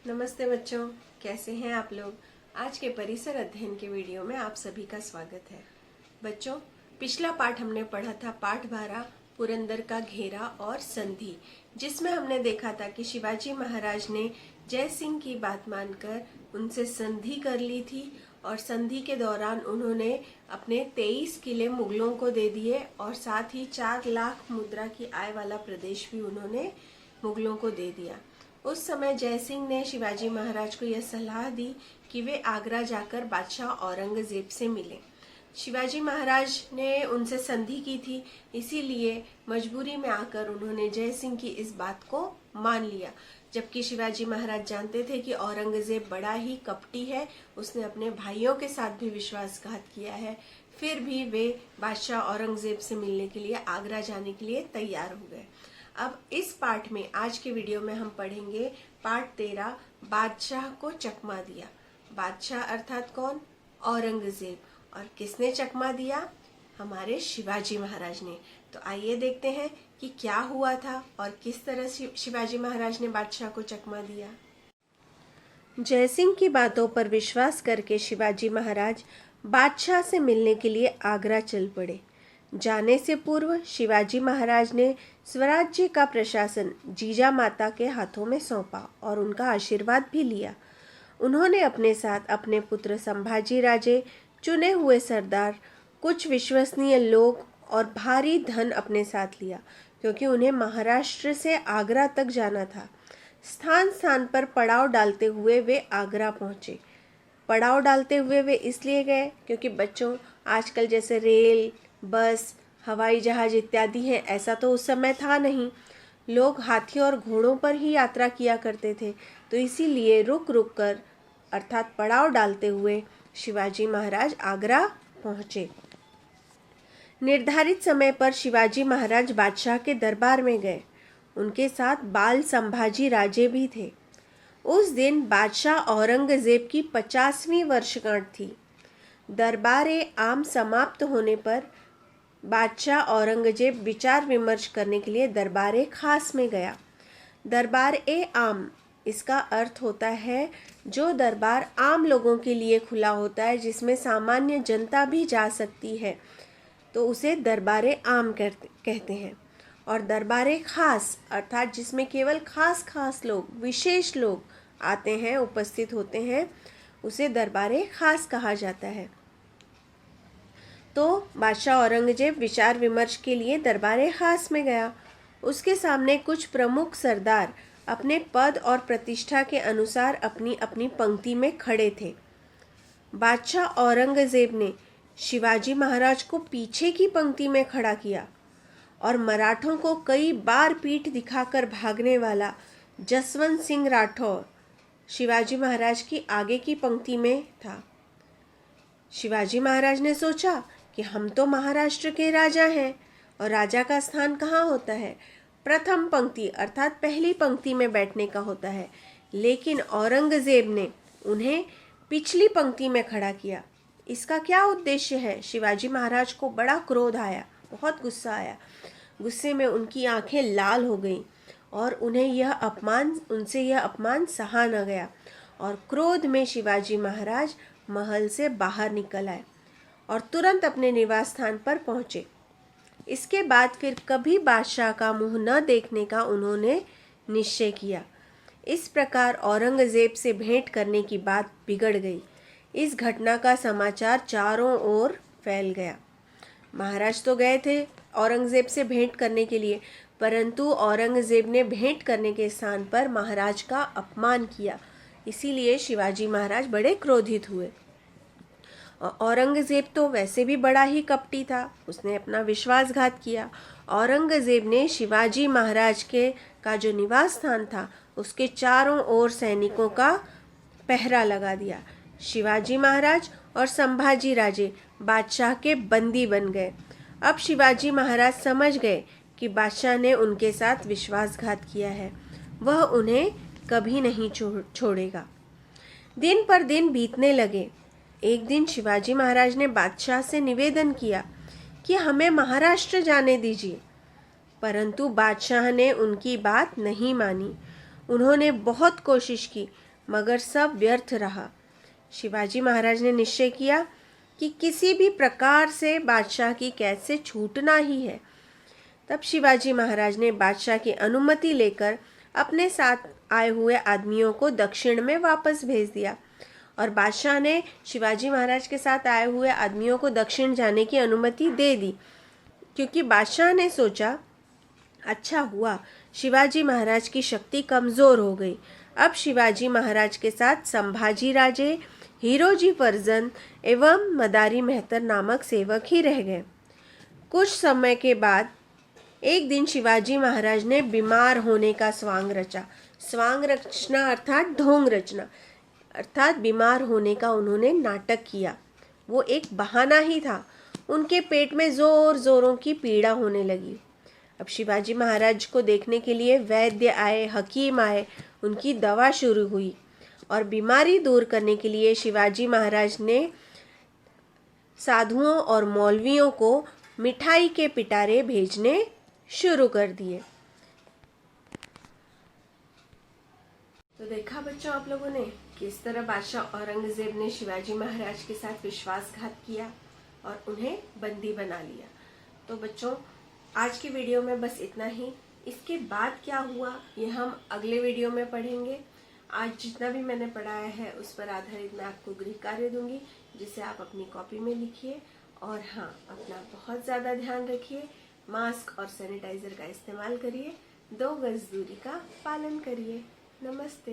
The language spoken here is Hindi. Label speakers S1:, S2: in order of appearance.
S1: नमस्ते बच्चों, कैसे हैं आप लोग। आज के परिसर अध्ययन के वीडियो में आप सभी का स्वागत है। बच्चों, पिछला पाठ हमने पढ़ा था पाठ 12 पुरंदर का घेरा और संधि, जिसमें हमने देखा था कि शिवाजी महाराज ने जय सिंह की बात मानकर उनसे संधि कर ली थी और संधि के दौरान उन्होंने अपने 23 किले मुगलों को दे दिए और साथ ही 4 लाख मुद्रा की आय वाला प्रदेश भी उन्होंने मुगलों को दे दिया। उस समय जय सिंह ने शिवाजी महाराज को यह सलाह दी कि वे आगरा जाकर बादशाह औरंगजेब से मिलें। शिवाजी महाराज ने उनसे संधि की थी, इसीलिए मजबूरी में आकर उन्होंने जय सिंह की इस बात को मान लिया। जबकि शिवाजी महाराज जानते थे कि औरंगजेब बड़ा ही कपटी है, उसने अपने भाइयों के साथ भी विश्वासघात किया है, फिर भी वे बादशाह औरंगजेब से मिलने के लिए आगरा जाने के लिए तैयार हो गए। अब इस पाठ में, आज के वीडियो में हम पढ़ेंगे पाठ 13, बादशाह को चकमा दिया। बादशाह अर्थात कौन? औरंगजेब। और किसने चकमा दिया? हमारे शिवाजी महाराज ने। तो आइए देखते हैं कि क्या हुआ था और किस तरह शिवाजी महाराज ने बादशाह को चकमा दिया। जय सिंह की बातों पर विश्वास करके शिवाजी महाराज बादशाह से मिलने के लिए आगरा चल पड़े। जाने से पूर्व शिवाजी महाराज ने स्वराज्य का प्रशासन जीजा माता के हाथों में सौंपा और उनका आशीर्वाद भी लिया। उन्होंने अपने साथ अपने पुत्र संभाजी राजे, चुने हुए सरदार, कुछ विश्वसनीय लोग और भारी धन अपने साथ लिया, क्योंकि उन्हें महाराष्ट्र से आगरा तक जाना था। स्थान स्थान पर पड़ाव डालते हुए वे आगरा पहुँचे। पड़ाव डालते हुए वे इसलिए गए क्योंकि बच्चों, आजकल जैसे रेल, बस, हवाई जहाज इत्यादि हैं, ऐसा तो उस समय था नहीं। लोग हाथी और घोड़ों पर ही यात्रा किया करते थे। तो इसीलिए रुक रुक कर अर्थात पड़ाव डालते हुए शिवाजी महाराज आगरा पहुँचे। निर्धारित समय पर शिवाजी महाराज बादशाह के दरबार में गए। उनके साथ बाल संभाजी राजे भी थे। उस दिन बादशाह औरंगजेब की 50वीं वर्षगांठ थी। दरबार आम समाप्त होने पर बादशाह औरंगजेब विचार विमर्श करने के लिए दरबार खास में गया। दरबार आम, इसका अर्थ होता है जो दरबार आम लोगों के लिए खुला होता है, जिसमें सामान्य जनता भी जा सकती है, तो उसे दरबार आम कहते हैं। और दरबार खास अर्थात जिसमें केवल खास खास लोग, विशेष लोग आते हैं, उपस्थित होते हैं, उसे दरबार खास कहा जाता है। तो बादशाह औरंगजेब विचार विमर्श के लिए दरबार खास में गया। उसके सामने कुछ प्रमुख सरदार अपने पद और प्रतिष्ठा के अनुसार अपनी अपनी पंक्ति में खड़े थे। बादशाह औरंगजेब ने शिवाजी महाराज को पीछे की पंक्ति में खड़ा किया और मराठों को कई बार पीठ दिखाकर भागने वाला जसवंत सिंह राठौर शिवाजी महाराज की आगे की पंक्ति में था। शिवाजी महाराज ने सोचा कि हम तो महाराष्ट्र के राजा हैं और राजा का स्थान कहाँ होता है? प्रथम पंक्ति अर्थात पहली पंक्ति में बैठने का होता है। लेकिन औरंगजेब ने उन्हें पिछली पंक्ति में खड़ा किया। इसका क्या उद्देश्य है? शिवाजी महाराज को बड़ा क्रोध आया, बहुत गुस्सा आया। गुस्से में उनकी आंखें लाल हो गईं और उनसे यह अपमान सहा न गया और क्रोध में शिवाजी महाराज महल से बाहर निकल आए और तुरंत अपने निवास स्थान पर पहुंचे। इसके बाद फिर कभी बादशाह का मुंह न देखने का उन्होंने निश्चय किया। इस प्रकार औरंगजेब से भेंट करने की बात बिगड़ गई। इस घटना का समाचार चारों ओर फैल गया। महाराज तो गए थे औरंगजेब से भेंट करने के लिए, परंतु औरंगजेब ने भेंट करने के स्थान पर महाराज का अपमान किया। इसीलिए शिवाजी महाराज बड़े क्रोधित हुए। औरंगजेब तो वैसे भी बड़ा ही कपटी था, उसने अपना विश्वासघात किया। औरंगजेब ने शिवाजी महाराज का जो निवास स्थान था, उसके चारों ओर सैनिकों का पहरा लगा दिया। शिवाजी महाराज और संभाजी राजे बादशाह के बंदी बन गए। अब शिवाजी महाराज समझ गए कि बादशाह ने उनके साथ विश्वासघात किया है, वह उन्हें कभी नहीं छोड़ेगा। दिन पर दिन बीतने लगे। एक दिन शिवाजी महाराज ने बादशाह से निवेदन किया कि हमें महाराष्ट्र जाने दीजिए, परंतु बादशाह ने उनकी बात नहीं मानी। उन्होंने बहुत कोशिश की, मगर सब व्यर्थ रहा। शिवाजी महाराज ने निश्चय किया कि किसी भी प्रकार से बादशाह की कैद से छूटना ही है। तब शिवाजी महाराज ने बादशाह की अनुमति लेकर अपने साथ आए हुए आदमियों को दक्षिण में वापस भेज दिया और बादशाह ने शिवाजी महाराज के साथ आए हुए आदमियों को दक्षिण जाने की अनुमति दे दी, क्योंकि बादशाह ने सोचा अच्छा हुआ शिवाजी महाराज की शक्ति कमज़ोर हो गई। अब शिवाजी महाराज के साथ संभाजी राजे, हीरोजी फर्जंद एवं मदारी मेहतर नामक सेवक ही रह गए। कुछ समय के बाद एक दिन शिवाजी महाराज ने बीमार होने का स्वांग रचा। स्वांग रचना अर्थात ढोंग रचना, अर्थात बीमार होने का उन्होंने नाटक किया। वो एक बहाना ही था। उनके पेट में ज़ोर ज़ोरों की पीड़ा होने लगी। अब शिवाजी महाराज को देखने के लिए वैद्य आए, हकीम आए, उनकी दवा शुरू हुई और बीमारी दूर करने के लिए शिवाजी महाराज ने साधुओं और मौलवियों को मिठाई के पिटारे भेजने शुरू कर दिए। तो देखा बच्चों आप लोगों ने किस तरह बादशाह औरंगजेब ने शिवाजी महाराज के साथ विश्वासघात किया और उन्हें बंदी बना लिया। तो बच्चों आज की वीडियो में बस इतना ही। इसके बाद क्या हुआ ये हम अगले वीडियो में पढ़ेंगे। आज जितना भी मैंने पढ़ाया है उस पर आधारित मैं आपको गृह कार्य दूंगी, जिसे आप अपनी कॉपी में लिखिए। और हाँ, अपना बहुत ज़्यादा ध्यान रखिए, मास्क और सैनिटाइजर का इस्तेमाल करिए, 2 गज दूरी का पालन करिए। नमस्ते।